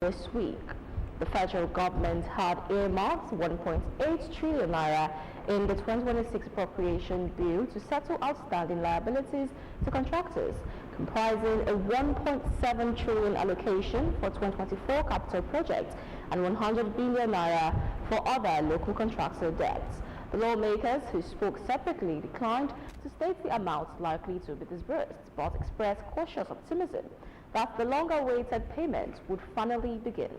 This week, the federal government had earmarked 1.8 trillion naira in the 2026 appropriation bill to settle outstanding liabilities to contractors, comprising a 1.7 trillion allocation for 2024 capital projects and 100 billion naira for other local contractor debts. The lawmakers, who spoke separately, declined to state the amounts likely to be disbursed, but expressed cautious optimism that the long-awaited payment would finally begin.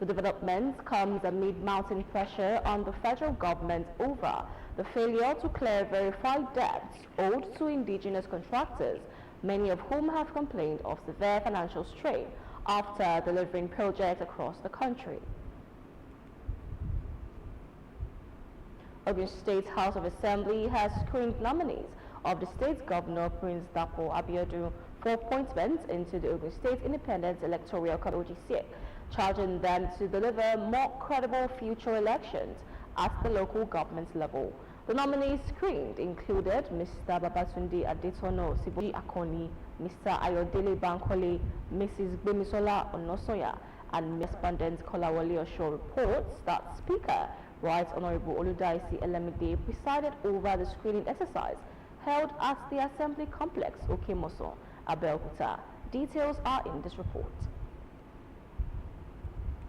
The development comes amid mounting pressure on the federal government over the failure to clear verified debts owed to indigenous contractors, many of whom have complained of severe financial strain after delivering projects across the country. Ogun State House of Assembly has screened nominees of the state's governor, Prince Dapo Abiodun, for appointment into the Ogun State Independent Electoral Commission, OGTV, charging them to deliver more credible future elections at the local government level. The nominees screened included Mr. Babatunde Adetono Siboji Akoni, Mr. Ayodele Bankole, Mrs. Gbemisola Onosoya, and respondent Kolawole Osho reports that Speaker Right Honorable Oludaisi Elemide presided over the screening exercise held at the Assembly Complex, Okemoso, Abeokuta. Details are in this report.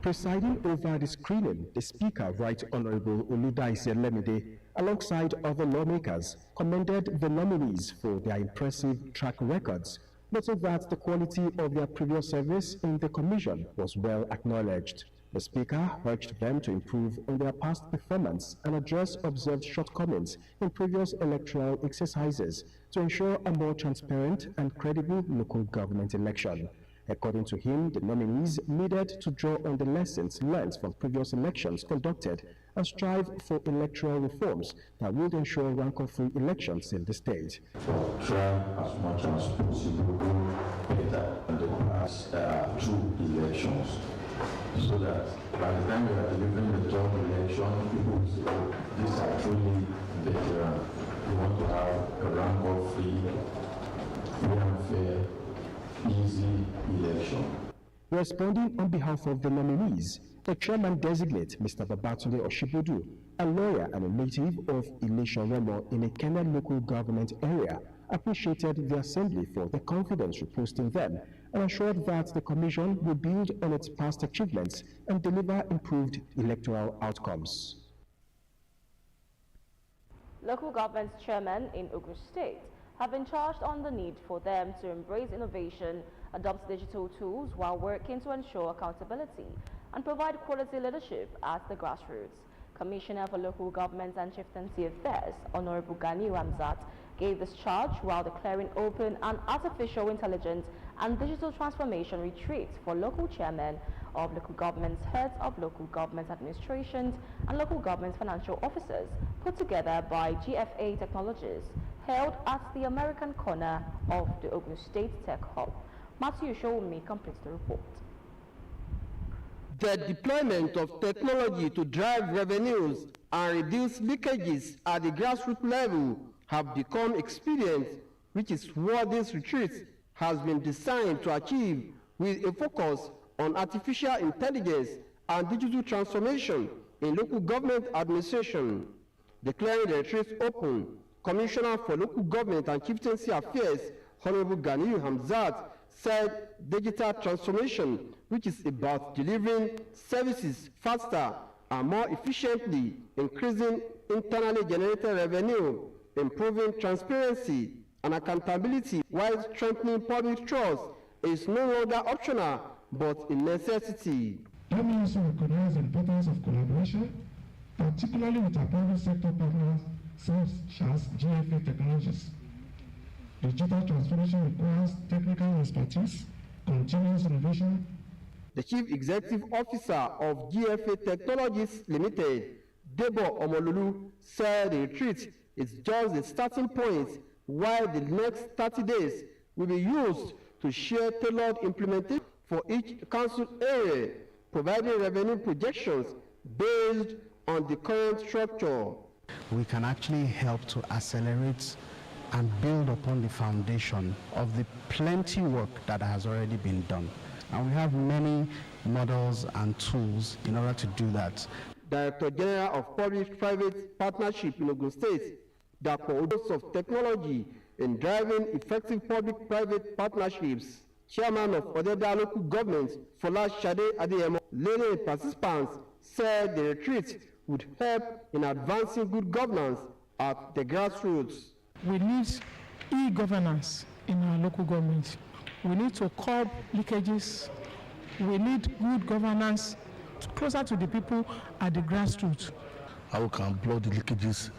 Presiding over the screening, the Speaker, Right Honorable Oludaisi Elemide, alongside other lawmakers, commended the nominees for their impressive track records, noting that the quality of their previous service in the Commission was well acknowledged. The Speaker urged them to improve on their past performance and address observed shortcomings in previous electoral exercises to ensure a more transparent and credible local government election. According to him, the nominees needed to draw on the lessons learned from previous elections conducted and strive for electoral reforms that would ensure rancor-free elections in the state. Try as much as possible better than the past two elections, so that by the time we are delivering the third election, people will say, oh, these are truly veterans. We want to have a rancor-free, free and fair, easy election. Responding on behalf of the nominees, the chairman-designate, Mr. Babatunde Oshibodu, a lawyer and a native of Ilesha-Remo in a Kenya local government area, appreciated the Assembly for the confidence reposed in them and assured that the Commission will build on its past achievements and deliver improved electoral outcomes. Local government chairmen in Ogun State have been charged on the need for them to embrace innovation, adopt digital tools while working to ensure accountability and provide quality leadership at the grassroots. Commissioner for Local Government and Chieftaincy Affairs, Honorable Ganiu Hamzat, gave this charge while declaring open an artificial intelligence and digital transformation retreat for local chairmen of local governments, heads of local government administrations, and local government financial officers, put together by GFA Technologies, held at the American corner of the Ogun State Tech Hub. Matthew Showumi completes the report. The deployment of technology to drive revenues and reduce leakages at the grassroots level have become expedient, which is what this retreat has been designed to achieve, with a focus on artificial intelligence and digital transformation in local government administration. Declaring the retreat open, Commissioner for Local Government and Chieftaincy Affairs, Honorable Ganiu Hamzat, said digital transformation, which is about delivering services faster and more efficiently, increasing internally generated revenue, improving transparency and accountability while strengthening public trust, is no longer optional but a necessity. Let me also recognize the importance of collaboration, particularly with our private sector partners such as GFA Technologies. Digital transformation requires technical expertise, continuous innovation. The Chief Executive Officer of GFA Technologies Limited, Debo Omololu, said the retreat is just the starting point, while the next 30 days will be used to share tailored implementation for each council area, providing revenue projections based on the current structure. We can actually help to accelerate and build upon the foundation of the plenty work that has already been done. And we have many models and tools in order to do that. Director General of Public-Private Partnership in Ogun State, Dapo Odos of Technology in Driving Effective Public-Private Partnerships, Chairman of Odeda Local Government, Fola Shade Adeyemo, leading participants, said the retreat would help in advancing good governance at the grassroots. We need e-governance in our local government. We need to curb leakages. We need good governance closer to the people at the grassroots. How we can block the leakages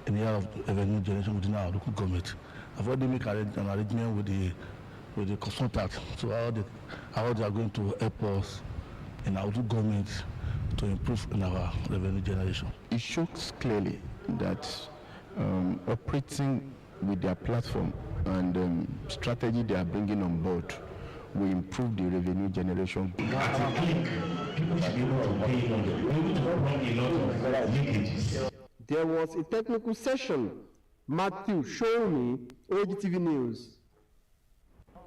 in the area of revenue generation within our local government. I've already made an arrangement with the consultant, so how they are going to help us in our local government to improve in our revenue generation. It shows clearly that operating with their platform and strategy they are bringing on board will improve the revenue generation. There was a technical session. Matthew, show me OGTV News.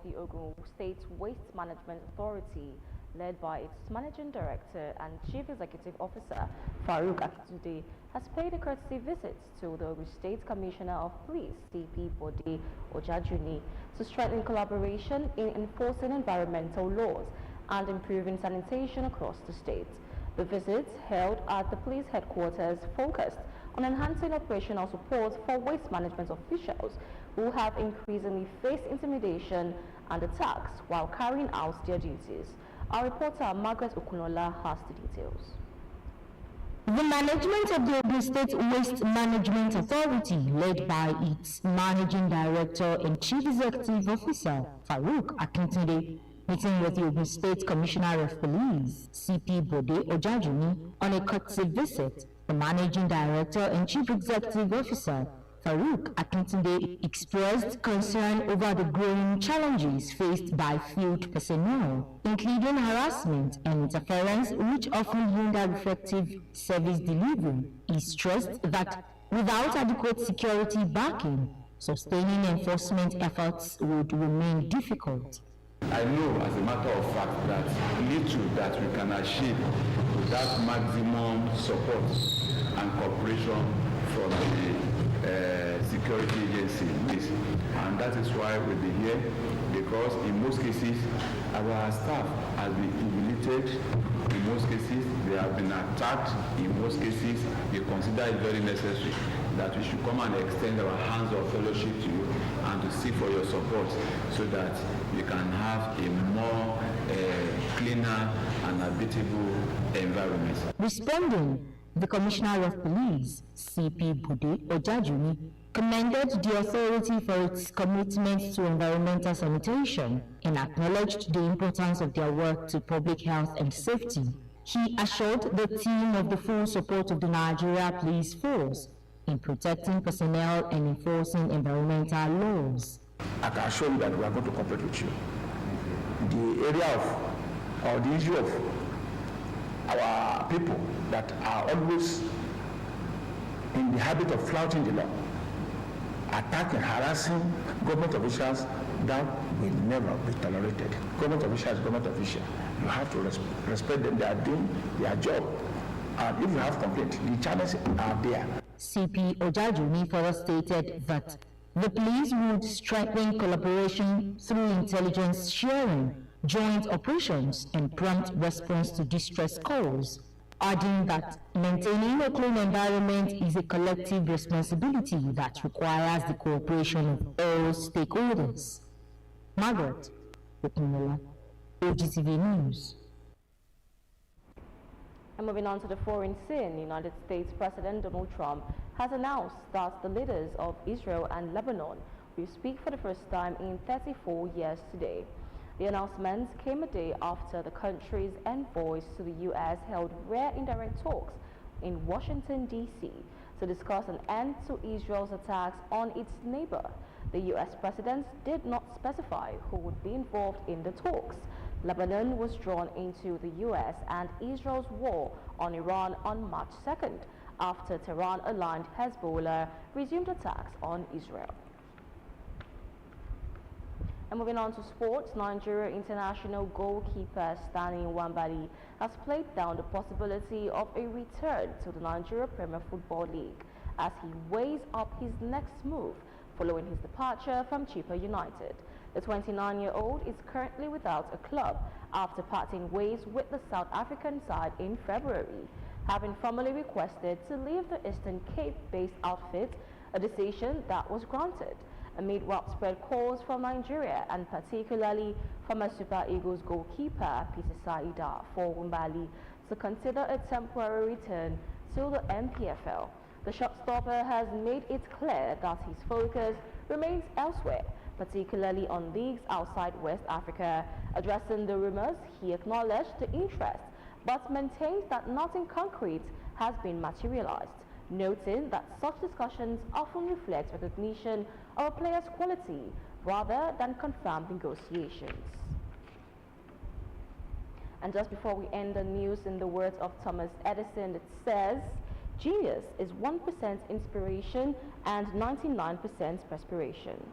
The Ogun State Waste Management Authority, led by its Managing Director and Chief Executive Officer, Farouk Akintunde, has paid a courtesy visit to the Ogun State Commissioner of Police, CP Bode Ojajuni, to strengthen collaboration in enforcing environmental laws and improving sanitation across the state. The visit, held at the police headquarters, focused on enhancing operational support for waste management officials who have increasingly faced intimidation and attacks while carrying out their duties. Our reporter Margaret Okunola has the details. The management of the Ogun State Waste Management Authority, led by its Managing Director and Chief Executive Officer, Farouk Akintunde, meeting with the Ogun State Commissioner of Police, CP Bode Ojajuni, on a courtesy visit. The Managing Director and Chief Executive Officer, Farouk Akintunde, expressed concern over the growing challenges faced by field personnel, including harassment and interference which often hinder effective service delivery. He stressed that without adequate security backing, sustaining enforcement efforts would remain difficult. I know as a matter of fact that little that we can achieve without maximum support and cooperation from the security agency, and that is why we'll be here, because in most cases our staff has been humiliated, in most cases they have been attacked, in most cases we consider it very necessary that we should come and extend our hands of fellowship to you and to seek for your support so that we can have a more cleaner and habitable environment. Responding, the Commissioner of Police, CP Bode Ojajuni, commended the authority for its commitment to environmental sanitation and acknowledged the importance of their work to public health and safety. He assured the team of the full support of the Nigeria Police Force in protecting personnel and enforcing environmental laws. I can assure you that we are going to cooperate with you. The area of, or the issue of our people that are always in the habit of flouting the law, attacking, harassing government officials, that will never be tolerated. Government officials, government officials, you have to respect them. They are doing their job. And if you have complaints, the challenges are there. CP Ojajuni further stated that the police would strengthen collaboration through intelligence sharing, joint operations, and prompt response to distress calls, adding that maintaining a clean environment is a collective responsibility that requires the cooperation of all stakeholders. Margaret Okunola, OGTV News. And moving on to the foreign scene, United States President Donald Trump has announced that the leaders of Israel and Lebanon will speak for the first time in 34 years today. The announcement came a day after the country's envoys to the U.S. held rare indirect talks in Washington, D.C. to discuss an end to Israel's attacks on its neighbor. The U.S. president did not specify who would be involved in the talks. Lebanon was drawn into the U.S. and Israel's war on Iran on March 2nd, after Tehran-aligned Hezbollah resumed attacks on Israel. And moving on to sports, Nigeria international goalkeeper Stanley Nwabali has played down the possibility of a return to the Nigeria Premier Football League as he weighs up his next move following his departure from Chippa United. The 29-year-old is currently without a club after parting ways with the South African side in February, having formally requested to leave the Eastern Cape-based outfit, a decision that was granted amid widespread calls from Nigeria and particularly former Super Eagles goalkeeper Peter Saida for Nwabali to consider a temporary return to the NPFL. The shot-stopper has made it clear that his focus remains elsewhere, particularly on leagues outside West Africa. Addressing the rumors, he acknowledged the interest but maintains that nothing concrete has been materialized, noting that such discussions often reflect recognition of a player's quality rather than confirmed negotiations. And just before we end the news, in the words of Thomas Edison, it says, "Genius is 1% inspiration and 99% perspiration."